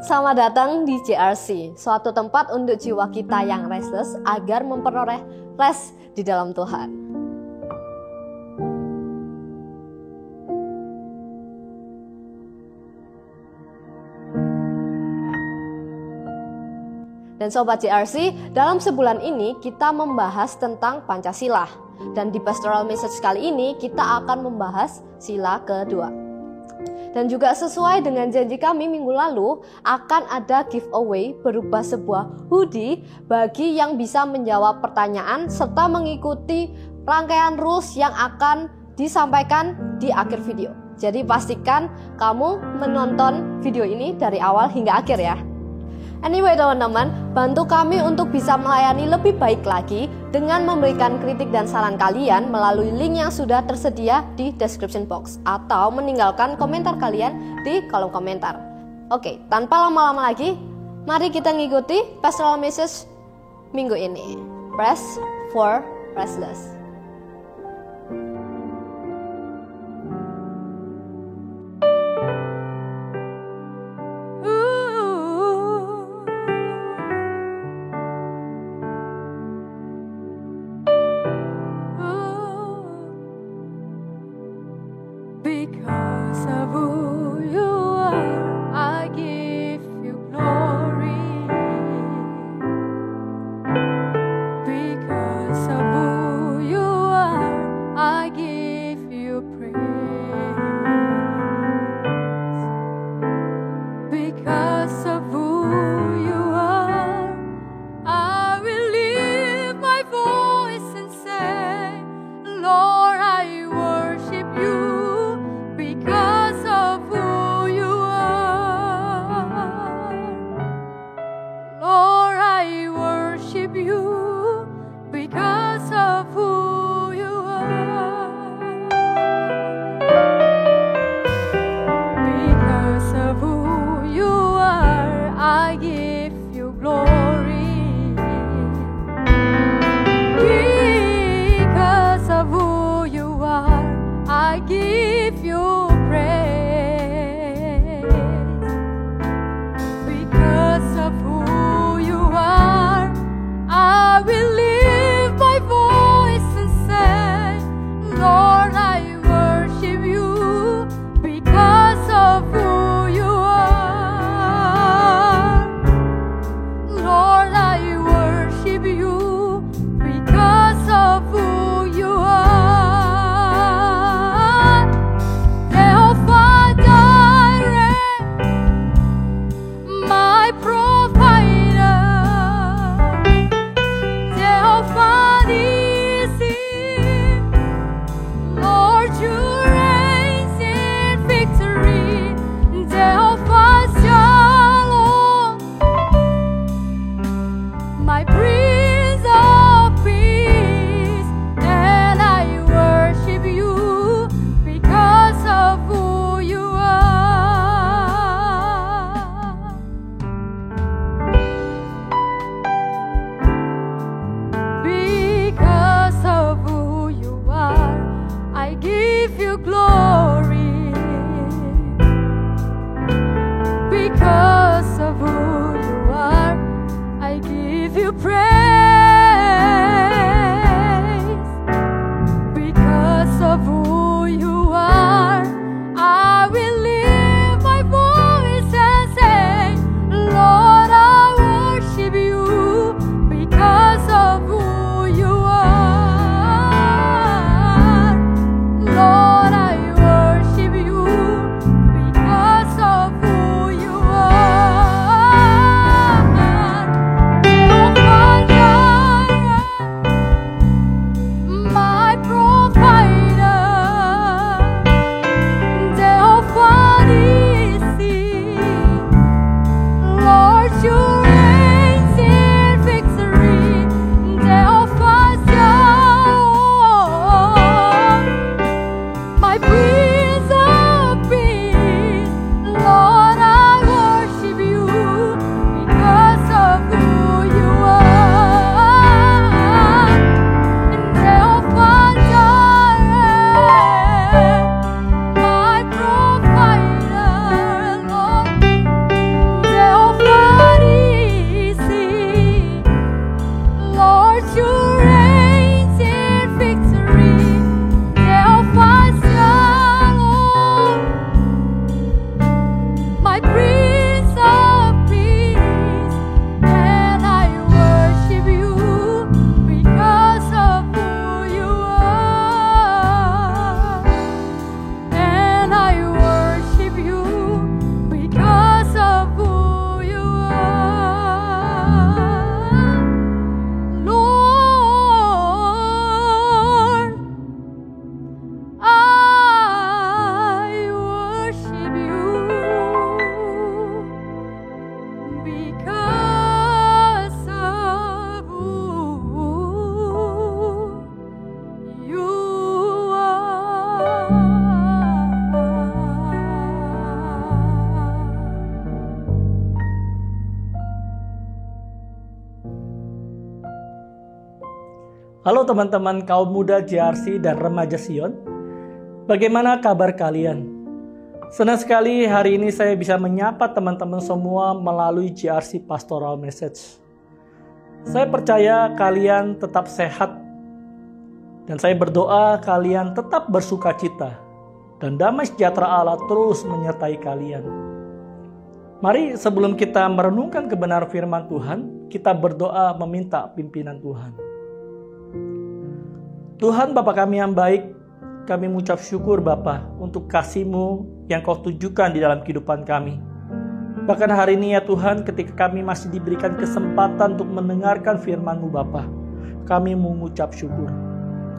Selamat datang di JRC, suatu tempat untuk jiwa kita yang restless agar memperoleh rest di dalam Tuhan. Dan Sobat JRC, dalam sebulan ini kita membahas tentang Pancasila. Dan di Pastoral Message kali ini kita akan membahas sila kedua. Dan juga sesuai dengan janji kami minggu lalu, akan ada giveaway berupa sebuah hoodie bagi yang bisa menjawab pertanyaan serta mengikuti rangkaian rules yang akan disampaikan di akhir video. Jadi pastikan kamu menonton video ini dari awal hingga akhir ya. Anyway teman-teman, bantu kami untuk bisa melayani lebih baik lagi dengan memberikan kritik dan saran kalian melalui link yang sudah tersedia di description box atau meninggalkan komentar kalian di kolom komentar. Oke, tanpa lama-lama lagi, mari kita ngikuti Pastoral Message minggu ini. Rest for Restless. Because of who you are, I give you glory. Because of who you are, I give you praise. Because of who you are, I will lift my voice and say, Lord, I worship you. Because of who you are, Lord, I worship you. Because of who you are, because of who you are, I give you glory. Because of who you are, I give you praise. Because of who you are, I will lift my voice and say, Lord, I worship you. Because of who you are, Lord, I worship you. Because of who you are. Because of who you are, I give you praise. Because of who you are, I will lift my voice and say, Lord, I worship you. Because of who you are, Lord, I worship you. Because of who you are, oh, Halo teman-teman kaum muda JRC dan remaja Sion. Bagaimana kabar kalian? Senang sekali hari ini saya bisa menyapa teman-teman semua melalui JRC Pastoral Message. Saya percaya kalian tetap sehat dan saya berdoa kalian tetap bersukacita dan damai sejahtera Allah terus menyertai kalian. Mari sebelum kita merenungkan kebenaran firman Tuhan, kita berdoa meminta pimpinan Tuhan. Tuhan Bapa kami yang baik, kami mengucap syukur Bapa untuk kasih-Mu yang Kau tunjukkan di dalam kehidupan kami. Bahkan hari ini ya Tuhan, ketika kami masih diberikan kesempatan untuk mendengarkan firman-Mu Bapa, kami mengucap syukur.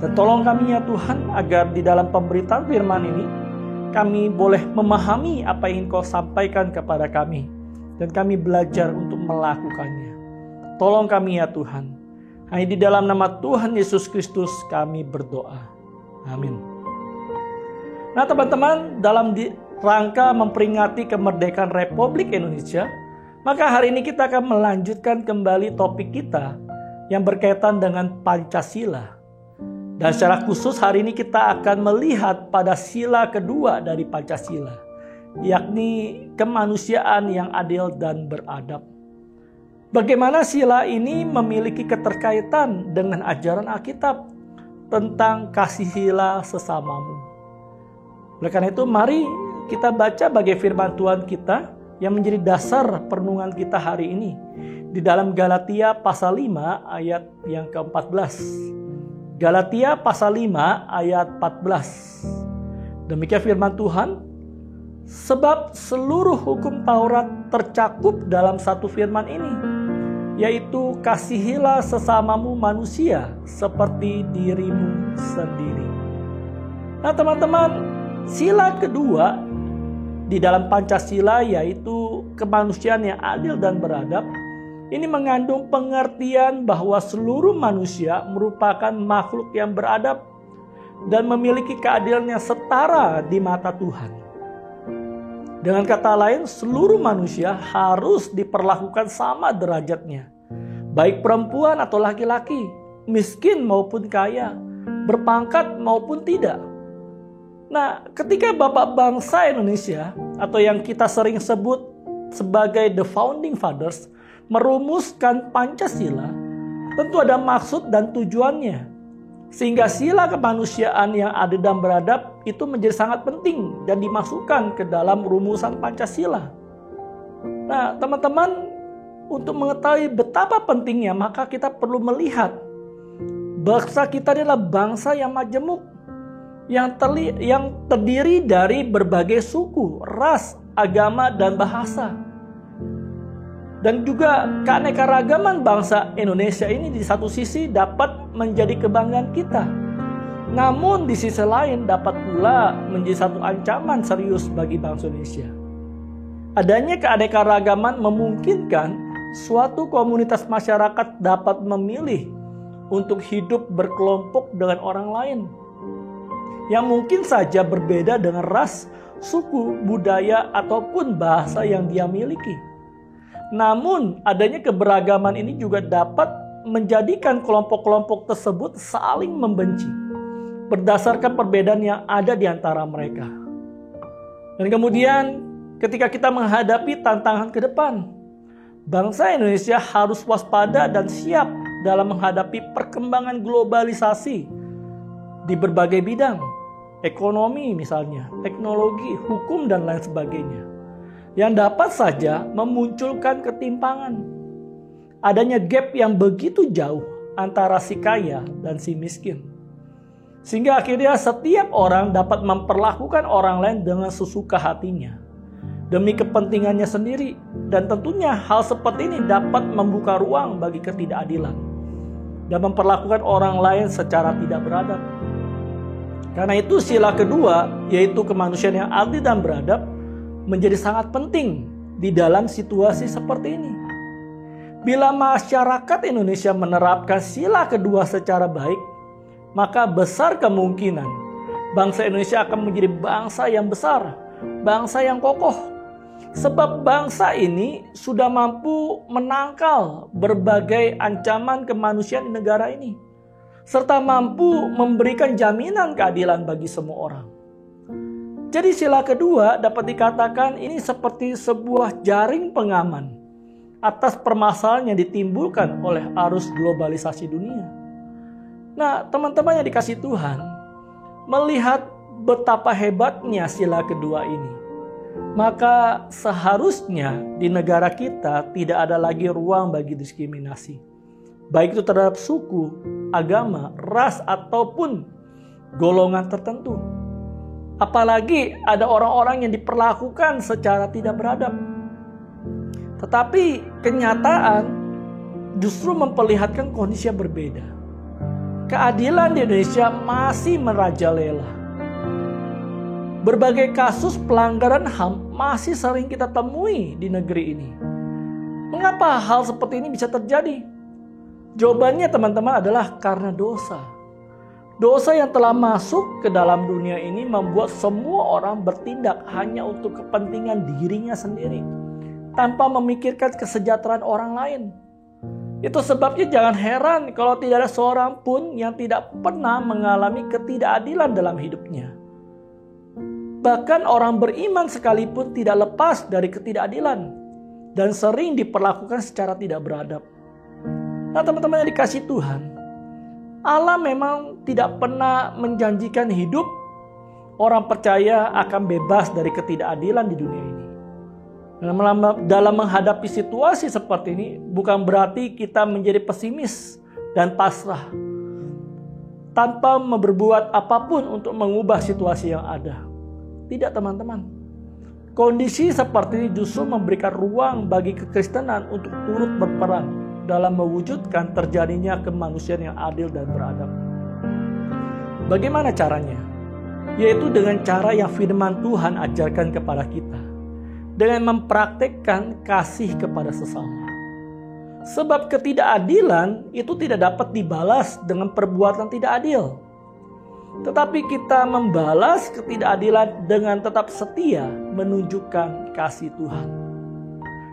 Dan tolong kami ya Tuhan, agar di dalam pemberitaan firman ini, kami boleh memahami apa yang Kau sampaikan kepada kami. Dan kami belajar untuk melakukannya. Tolong kami ya Tuhan. Hanya di dalam nama Tuhan Yesus Kristus kami berdoa. Amin. Nah teman-teman, dalam rangka memperingati kemerdekaan Republik Indonesia, maka hari ini kita akan melanjutkan kembali topik kita yang berkaitan dengan Pancasila. Dan secara khusus hari ini kita akan melihat pada sila kedua dari Pancasila, yakni kemanusiaan yang adil dan beradab. Bagaimana sila ini memiliki keterkaitan dengan ajaran Alkitab tentang kasihilah sesamamu. Oleh karena itu mari kita baca bagai firman Tuhan kita yang menjadi dasar perenungan kita hari ini. Di dalam Galatia pasal 5 ayat yang ke-14. Galatia pasal 5 ayat 14. Demikian firman Tuhan. Sebab seluruh hukum Taurat tercakup dalam satu firman ini, yaitu kasihilah sesamamu manusia seperti dirimu sendiri. Nah teman-teman, sila kedua di dalam Pancasila yaitu kemanusiaan yang adil dan beradab. Ini mengandung pengertian bahwa seluruh manusia merupakan makhluk yang beradab dan memiliki keadilan yang setara di mata Tuhan. Dengan kata lain, seluruh manusia harus diperlakukan sama derajatnya. Baik perempuan atau laki-laki, miskin maupun kaya, berpangkat maupun tidak. Nah, ketika Bapak bangsa Indonesia, atau yang kita sering sebut sebagai The Founding Fathers, merumuskan Pancasila, tentu ada maksud dan tujuannya. Sehingga sila kemanusiaan yang adil dan beradab itu menjadi sangat penting dan dimasukkan ke dalam rumusan Pancasila. Nah, teman-teman, untuk mengetahui betapa pentingnya, maka kita perlu melihat bangsa kita adalah bangsa yang majemuk, yang terdiri dari berbagai suku, ras, agama, dan bahasa. Dan juga keanekaragaman bangsa Indonesia ini di satu sisi dapat menjadi kebanggaan kita. Namun di sisi lain dapat pula menjadi satu ancaman serius bagi bangsa Indonesia. Adanya keanekaragaman memungkinkan suatu komunitas masyarakat dapat memilih untuk hidup berkelompok dengan orang lain yang mungkin saja berbeda dengan ras, suku, budaya, ataupun bahasa yang dia miliki. Namun adanya keberagaman ini juga dapat menjadikan kelompok-kelompok tersebut saling membenci berdasarkan perbedaan yang ada di antara mereka. Dan kemudian ketika kita menghadapi tantangan ke depan, bangsa Indonesia harus waspada dan siap dalam menghadapi perkembangan globalisasi di berbagai bidang, ekonomi misalnya, teknologi, hukum, dan lain sebagainya, yang dapat saja memunculkan ketimpangan. Adanya gap yang begitu jauh antara si kaya dan si miskin. Sehingga akhirnya setiap orang dapat memperlakukan orang lain dengan sesuka hatinya, demi kepentingannya sendiri. Dan tentunya hal seperti ini dapat membuka ruang bagi ketidakadilan dan memperlakukan orang lain secara tidak beradab. Karena itu sila kedua, yaitu kemanusiaan yang adil dan beradab, menjadi sangat penting di dalam situasi seperti ini. Bila masyarakat Indonesia menerapkan sila kedua secara baik, maka besar kemungkinan bangsa Indonesia akan menjadi bangsa yang besar, bangsa yang kokoh. Sebab bangsa ini sudah mampu menangkal berbagai ancaman kemanusiaan di negara ini. serta mampu memberikan jaminan keadilan bagi semua orang. Jadi sila kedua dapat dikatakan ini seperti sebuah jaring pengaman atas permasalahan yang ditimbulkan oleh arus globalisasi dunia. Nah, teman-teman yang dikasihi Tuhan, melihat betapa hebatnya sila kedua ini, maka seharusnya di negara kita tidak ada lagi ruang bagi diskriminasi, baik itu terhadap suku, agama, ras, ataupun golongan tertentu. Apalagi ada orang-orang yang diperlakukan secara tidak beradab. Tetapi kenyataan justru memperlihatkan kondisi yang berbeda. Keadilan di Indonesia masih merajalela. Berbagai kasus pelanggaran HAM masih sering kita temui di negeri ini. Mengapa hal seperti ini bisa terjadi? Jawabannya teman-teman adalah karena dosa. Dosa yang telah masuk ke dalam dunia ini membuat semua orang bertindak hanya untuk kepentingan dirinya sendiri, tanpa memikirkan kesejahteraan orang lain. Itu sebabnya jangan heran kalau tidak ada seorang pun yang tidak pernah mengalami ketidakadilan dalam hidupnya. Bahkan orang beriman sekalipun tidak lepas dari ketidakadilan dan sering diperlakukan secara tidak beradab. Nah, teman-teman yang dikasihi Tuhan, Allah memang tidak pernah menjanjikan hidup orang percaya akan bebas dari ketidakadilan di dunia ini. Dalam menghadapi situasi seperti ini, bukan berarti kita menjadi pesimis dan pasrah tanpa berbuat apapun untuk mengubah situasi yang ada. Tidak, teman-teman. Kondisi seperti ini justru memberikan ruang bagi kekristenan untuk turut berperan dalam mewujudkan terjadinya kemanusiaan yang adil dan beradab. Bagaimana caranya? Yaitu dengan cara yang firman Tuhan ajarkan kepada kita, dengan mempraktekkan kasih kepada sesama. Sebab ketidakadilan itu tidak dapat dibalas dengan perbuatan tidak adil. Tetapi kita membalas ketidakadilan dengan tetap setia menunjukkan kasih Tuhan.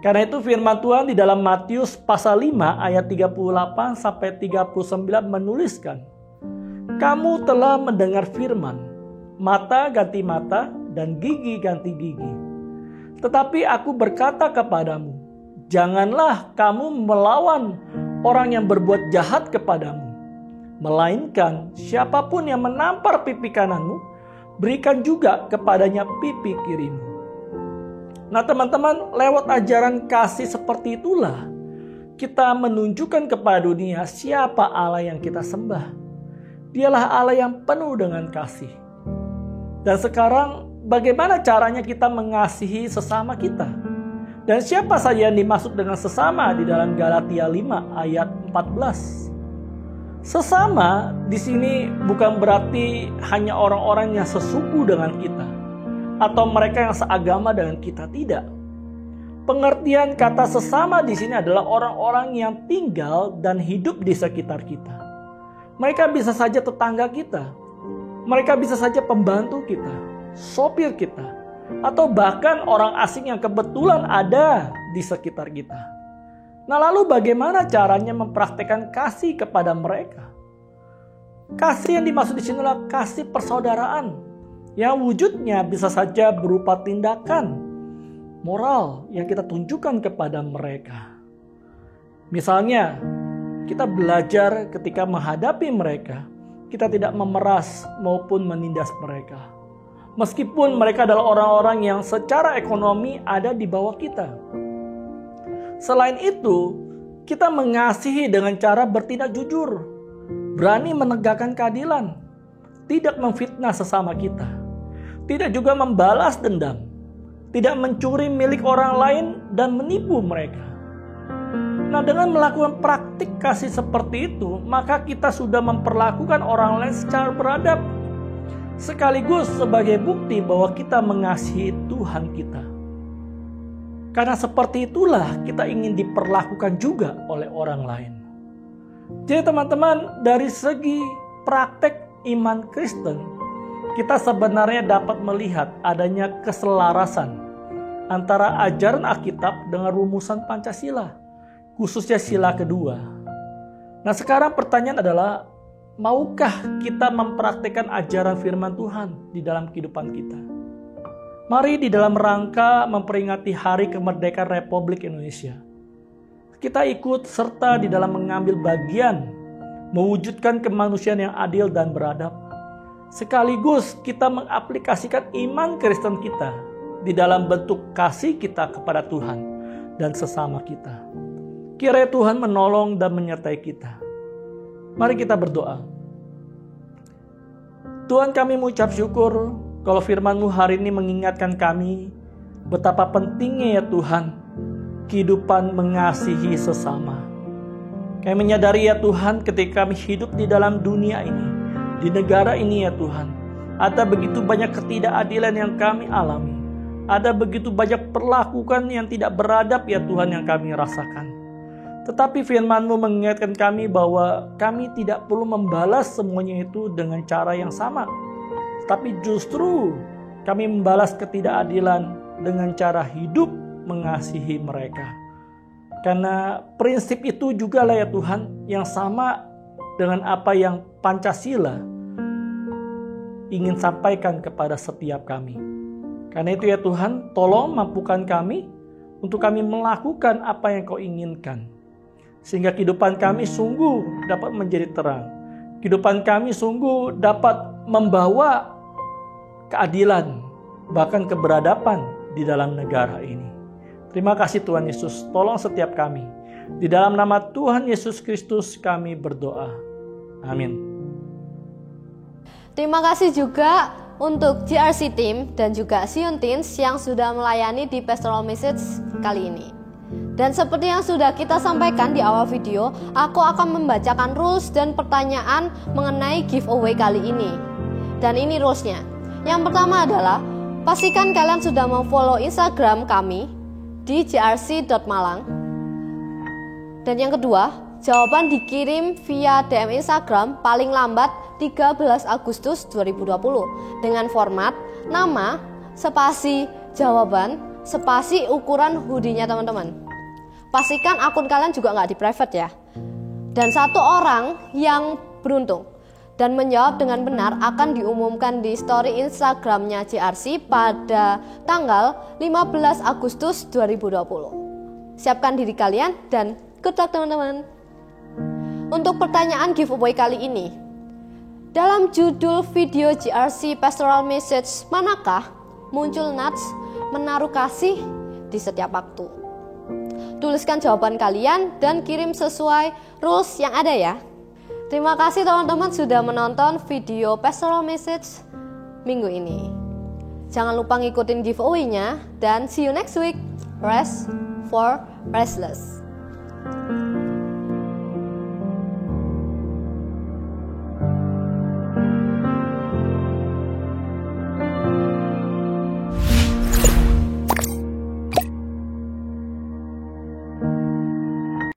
Karena itu firman Tuhan di dalam Matius pasal 5 ayat 38 sampai 39 menuliskan, "Kamu telah mendengar firman, mata ganti mata dan gigi ganti gigi. Tetapi aku berkata kepadamu, janganlah kamu melawan orang yang berbuat jahat kepadamu. Melainkan siapapun yang menampar pipi kananmu, berikan juga kepadanya pipi kirimu." Nah, teman-teman, lewat ajaran kasih seperti itulah kita menunjukkan kepada dunia siapa Allah yang kita sembah. Dialah Allah yang penuh dengan kasih. Dan sekarang bagaimana caranya kita mengasihi sesama kita? Dan siapa saja yang dimaksud dengan sesama di dalam Galatia 5 ayat 14? Sesama di sini bukan berarti hanya orang-orang yang sesuku dengan kita atau mereka yang seagama dengan kita, tidak. Pengertian kata sesama di sini adalah orang-orang yang tinggal dan hidup di sekitar kita. Mereka bisa saja tetangga kita, mereka bisa saja pembantu kita, sopir kita, atau bahkan orang asing yang kebetulan ada di sekitar kita. Nah, lalu bagaimana caranya mempraktekkan kasih kepada mereka? Kasih yang dimaksud di sini adalah kasih persaudaraan, yang wujudnya bisa saja berupa tindakan moral yang kita tunjukkan kepada mereka. Misalnya, kita belajar ketika menghadapi mereka, kita tidak memeras maupun menindas mereka. Meskipun mereka adalah orang-orang yang secara ekonomi ada di bawah kita. Selain itu, kita mengasihi dengan cara bertindak jujur, berani menegakkan keadilan, tidak memfitnah sesama kita, tidak juga membalas dendam, tidak mencuri milik orang lain dan menipu mereka. Nah, dengan melakukan praktik kasih seperti itu, maka kita sudah memperlakukan orang lain secara beradab, sekaligus sebagai bukti bahwa kita mengasihi Tuhan kita. Karena seperti itulah kita ingin diperlakukan juga oleh orang lain. Jadi teman-teman, dari segi praktek iman Kristen, kita sebenarnya dapat melihat adanya keselarasan antara ajaran Alkitab dengan rumusan Pancasila, khususnya sila kedua. Nah, sekarang pertanyaan adalah, maukah kita mempraktikkan ajaran firman Tuhan di dalam kehidupan kita? Mari di dalam rangka memperingati Hari Kemerdekaan Republik Indonesia, kita ikut serta di dalam mengambil bagian mewujudkan kemanusiaan yang adil dan beradab. Sekaligus kita mengaplikasikan iman Kristen kita di dalam bentuk kasih kita kepada Tuhan dan sesama kita. Kiranya Tuhan menolong dan menyertai kita. Mari kita berdoa. Tuhan, kami mengucap syukur kalau firman-Mu hari ini mengingatkan kami betapa pentingnya ya Tuhan kehidupan mengasihi sesama. Kami menyadari ya Tuhan ketika kami hidup di dalam dunia ini, di negara ini ya Tuhan, ada begitu banyak ketidakadilan yang kami alami. Ada begitu banyak perlakuan yang tidak beradab ya Tuhan yang kami rasakan. Tetapi firman-Mu mengingatkan kami bahwa kami tidak perlu membalas semuanya itu dengan cara yang sama. Tapi justru kami membalas ketidakadilan dengan cara hidup mengasihi mereka. Karena prinsip itu juga lah ya Tuhan yang sama dengan apa yang Pancasila ingin sampaikan kepada setiap kami. Karena itu ya Tuhan, tolong mampukan kami untuk kami melakukan apa yang Kau inginkan. Sehingga kehidupan kami sungguh dapat menjadi terang. Kehidupan kami sungguh dapat membawa keadilan, bahkan keberadaban di dalam negara ini. Terima kasih Tuhan Yesus, tolong setiap kami. Di dalam nama Tuhan Yesus Kristus kami berdoa. Amin. Terima kasih juga untuk GRC Team dan juga Sion Teens yang sudah melayani di Pastoral Message kali ini. Dan seperti yang sudah kita sampaikan di awal video, aku akan membacakan rules dan pertanyaan mengenai giveaway kali ini. Dan ini rulesnya. Yang pertama adalah, pastikan kalian sudah memfollow Instagram kami di grc.malang. Dan yang kedua, jawaban dikirim via DM Instagram paling lambat 13 Agustus 2020 dengan format nama, spasi, jawaban, spasi ukuran hoodie-nya teman-teman. Pastikan akun kalian juga nggak di private ya. Dan satu orang yang beruntung dan menjawab dengan benar akan diumumkan di story Instagramnya GRC pada tanggal 15 Agustus 2020. Siapkan diri kalian dan good luck teman-teman. Untuk pertanyaan giveaway kali ini, dalam judul video GRC Pastoral Message manakah muncul nats menaruh kasih di setiap waktu? Tuliskan jawaban kalian dan kirim sesuai rules yang ada ya. Terima kasih teman-teman sudah menonton video Pastoral Message minggu ini. Jangan lupa ngikutin giveaway-nya dan see you next week. Rest for restless.